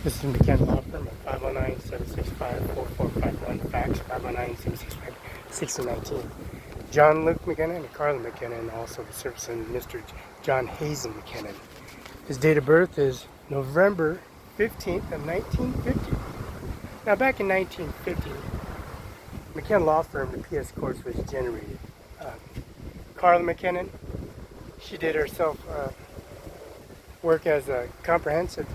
This is McKenna Law Firm at 509-765-4451, fax 509-765-6019. John Luke McKenna and Carla McKenna, and also the service and Mr. John Hazen McKenna. His date of birth is November 15th of 1950. Now back in 1950, McKenna Law Firm, the PS course was generated. Carla McKenna, she did herself work as a comprehensive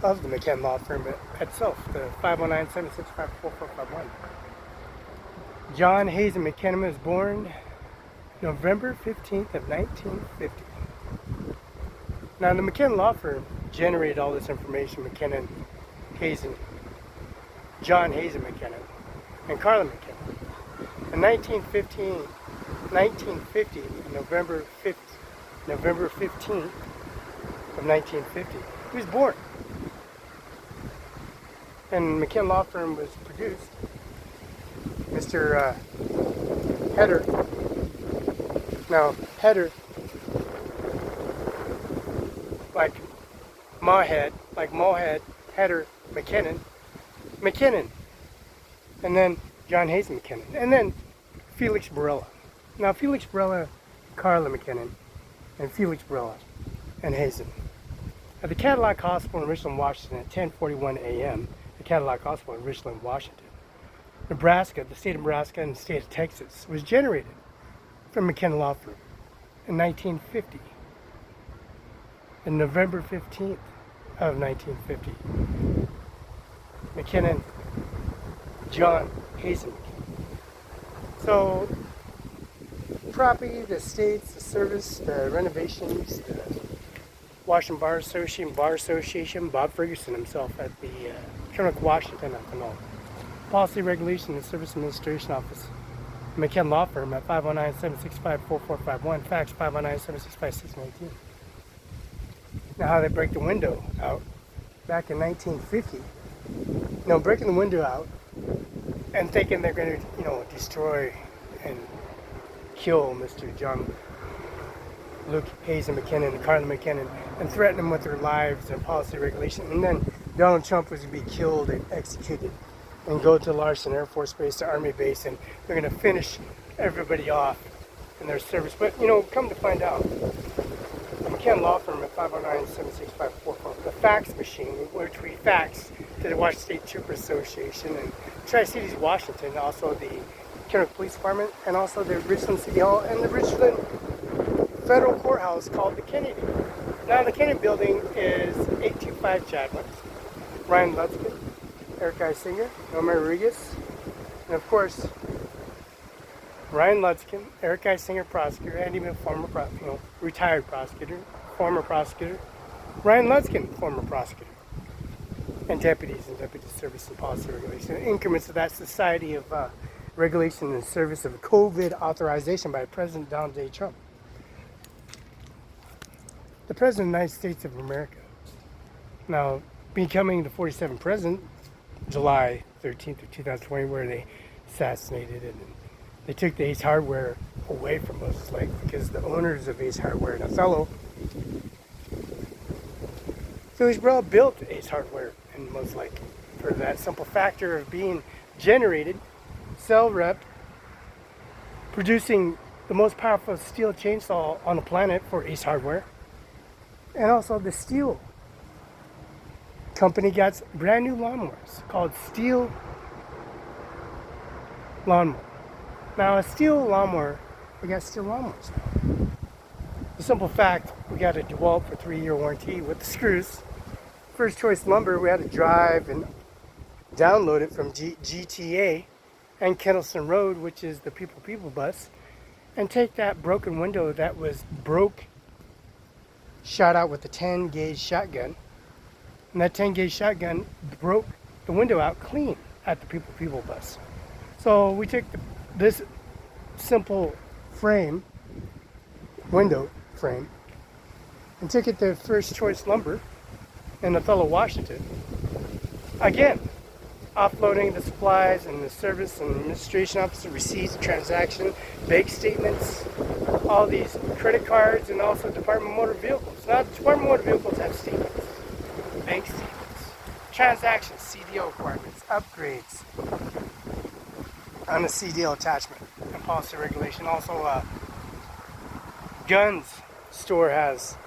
of the McKenna Law Firm itself, the 509-765-4451. John Hazen McKenna was born November 15th of 1950. Now the McKenna Law Firm generated all this information, McKenna, Hazen, John Hazen McKenna, and Carla McKenna. In 1950, November 15th of 1950, he was born. And McKenna Law Firm was produced. Mr. Header. Now, Header, like Mohead, Header, McKinnon, and then John Hazen McKinnon, and then Felix Barela. Now, Felix Barela, Carla McKinnon, and Felix Barela and Hazen. At the Cadillac Hospital in Richland, Washington at 10:41 a.m., the Cadillac Hospital in Richland, Washington, Nebraska, the state of Nebraska and the state of Texas, was generated from McKenna Law Firm in 1950. On November 15th of 1950, McKinnon, John Hazen. So, property, the estates, the service, the renovations, the Washington Bar Association, Bob Ferguson himself at the Chinook, Washington, Othello. Policy Regulation and Service Administration Office, McKenna Law Firm at 509-765-4451, fax 509-765-6019. Now how they break the window out back in 1950. Breaking the window out and thinking they're going to, destroy and kill Mr. John Luke Hazen McKinnon and Carla McKinnon and threaten them with their lives and policy regulation. And then Donald Trump was going to be killed and executed and go to Larson Air Force Base, the Army base, and they're going to finish everybody off in their service. But, come to find out, the McKenna Law Firm at 509-765-4451, the fax machine, which we fax to the Washington State Trooper Association and Tri-Cities, Washington, also the Chinook Police Department, and also the Richland City Hall and the Richland Federal Courthouse called the Kennedy. Now the Kennedy building is 825 Chadwick. Ryan Lutzkin, Eric I. Singer, Norma Rodriguez, and of course, Ryan Lutzkin, Eric I. Singer, prosecutor, and even former, retired prosecutor, former prosecutor, Ryan Lutzkin, former prosecutor, and deputies and deputy service and policy regulation. Increments of that Society of Regulation and Service of COVID authorization by President Donald J. Trump. The President of the United States of America. Now, becoming the 47th president, July 13th of 2020, where they assassinated it, and they took the Ace Hardware away from us, because the owners of Ace Hardware in Othello, Felix Barela built Ace Hardware in Most Lake for that simple factor of being generated, cell rep, producing the most powerful steel chainsaw on the planet for Ace Hardware, and also the steel company got brand new lawnmowers called Steel Lawnmower. Now a steel lawnmower, we got steel lawnmowers now. The simple fact, we got a DeWalt for 3-year warranty with the screws. First choice lumber, we had to drive and download it from GTA and Kendallston Road, which is the People bus, and take that broken window that was shot out with a 10 gauge shotgun. And that 10 gauge shotgun broke the window out clean at the People bus. So we took this simple window frame, and took it to First Choice Lumber in Othello, Washington. Again, offloading the supplies and the service and administration officer receipts, transaction, bank statements, all these credit cards, and also Department of Motor Vehicles. Now, the Department of Motor Vehicles have statements, bank statements, transactions, CDO requirements, upgrades on the CDO attachment and policy regulation. Also, guns store has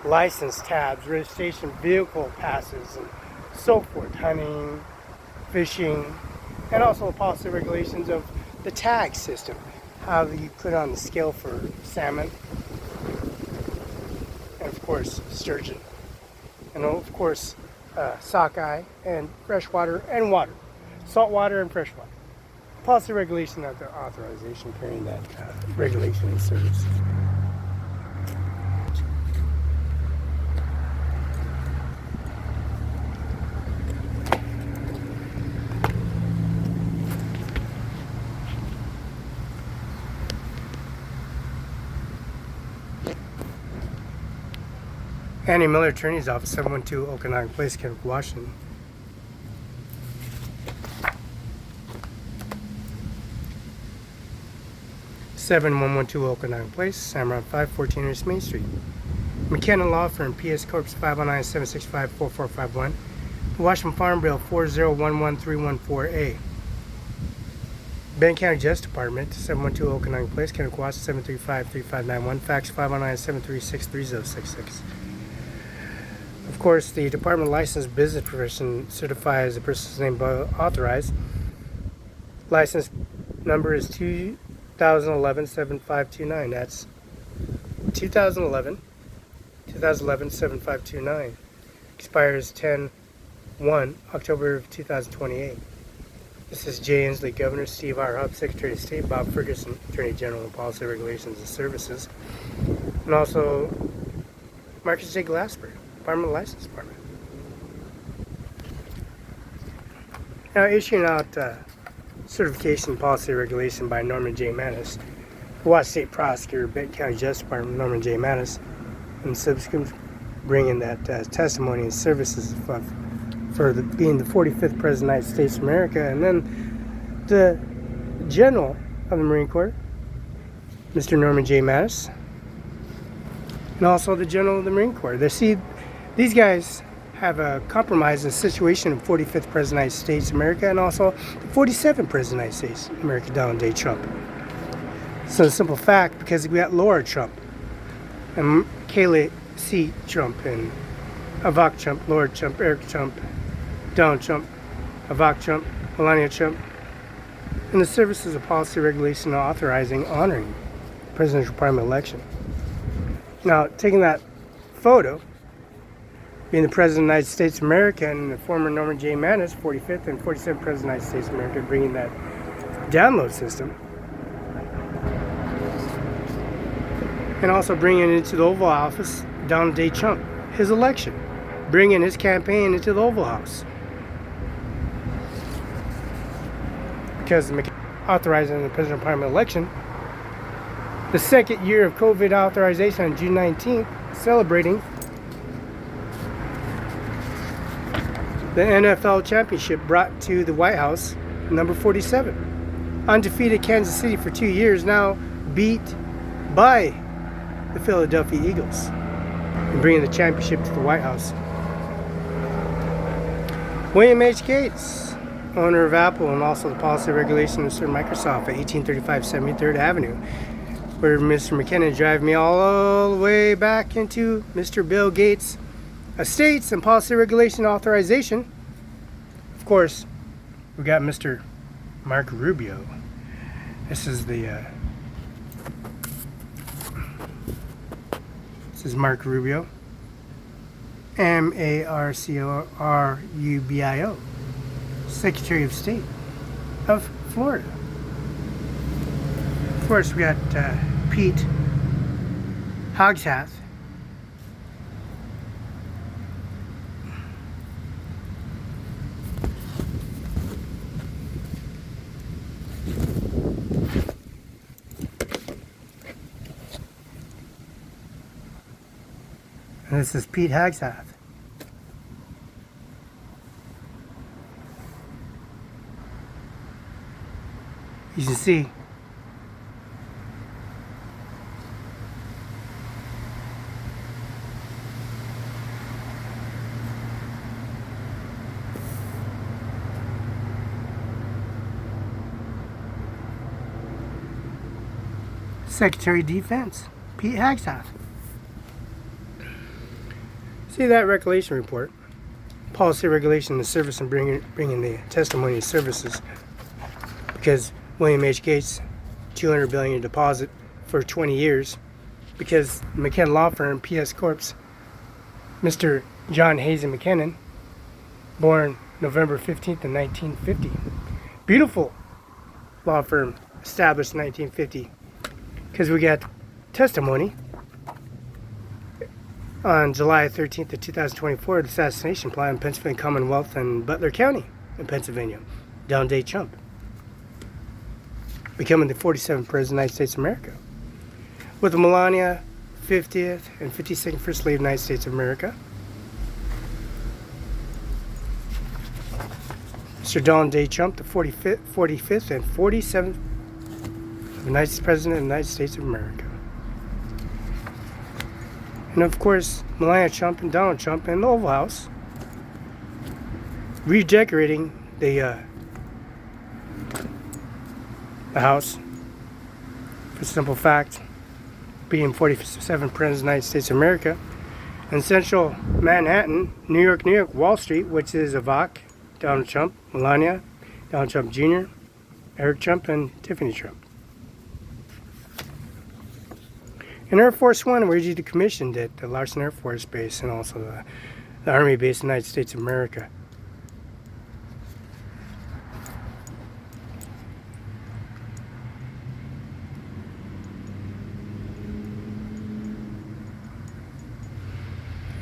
license tabs, registration vehicle passes, and so forth, hunting, fishing, and also policy regulations of the tag system, how you put on the scale for salmon, and of course sturgeon, and of course sockeye, and freshwater and water, saltwater and freshwater. Policy regulation of the authorization carrying that regulation and service. Andy Miller, Attorney's Office, 712 Okanagan Place, Kennewick, Washington. (7112) Okanagan Place, CIMARON5, 14 East Main Street. McKenna Law Firm, PS Corp. 509-765-4451. Washington Farm Bill 4011314A. Benton County Justice Department, 712 Okanagan Place, Kennewick, Washington, 735-3591. Fax 509-736-3066. Of course, the Department of Licensed Business Profession certifies the person's name authorized. License number is 2011-7529. That's 2011 7529. Expires 10/1, October of 2028. This is Jay Inslee, Governor Steve R. Hubb, Secretary of State Bob Ferguson, Attorney General of Policy Regulations and Services, and also Marcus J. Glasper, Department of License Department. Now, issuing out certification policy regulation by Norman J. Manis, Watt State Prosecutor, Benton County Justice Department, Norman J. Manis, and subsequent bringing that testimony and services for being the 45th President of the United States of America, and then the General of the Marine Corps, Mr. Norman J. Manis, and also the General of the Marine Corps. These guys have a compromise in the situation of 45th President of the United States of America and also the 47th President of the United States of America, Donald J. Trump. So the simple fact, because we got Laura Trump and Kayla C. Trump and Ivanka Trump, Laura Trump, Eric Trump, Donald Trump, Ivanka Trump, Melania Trump, and the services of policy regulation authorizing, honoring the presidential primary election. Now, taking that photo, being the President of the United States of America and the former Norman J. Manis, 45th and 47th President of the United States of America, bringing that download system, and also bringing it into the Oval Office, Donald J. Trump, his election, bringing his campaign into the Oval House. Because authorizing the presidential primary election, the second year of COVID authorization on June 19th, celebrating the NFL championship brought to the White House, number 47. Undefeated Kansas City for 2 years, now beat by the Philadelphia Eagles and bringing the championship to the White House. William H. Gates, owner of Apple and also the policy regulation of Sir Microsoft at 1835 73rd Avenue, where Mr. McKenna drive me all the way back into Mr. Bill Gates' estates and policy regulation authorization. Of course, we got Mr. Mark Rubio. This is Mark Rubio, Marcorrubio, Secretary of State of Florida. Of course, we got Pete Hogshath, and this is Pete Hogshath. You can see Secretary of Defense, Pete Hagstaff. See that regulation report, policy regulation in the service and bringing the testimony of services, because William H. Gates, $200 billion deposit for 20 years, because McKenna Law Firm, PS Corp., Mr. John Hazen McKinnon, born November 15th of 1950. Beautiful law firm, established in 1950, because we got testimony on July 13th of 2024, the assassination plot in Pennsylvania Commonwealth and Butler County in Pennsylvania. Donald J. Trump, becoming the 47th President of the United States of America. With the Melania 50th and 52nd First Lady of the United States of America. Mr. Donald J. Trump, the 45th and 47th United States President of the United States of America. And of course, Melania Trump and Donald Trump in the Oval House, redecorating the House, for the simple fact, being 47th President of the United States of America, in central Manhattan, New York, Wall Street, which is Ivanka, Donald Trump, Melania, Donald Trump Jr., Eric Trump, and Tiffany Trump. And Air Force One, where you decommissioned at the Larson Air Force Base and also the Army Base in the United States of America.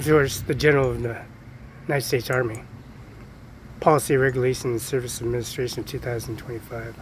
Of course, the General of the United States Army. Policy, Regulation, and Service Administration of 2025.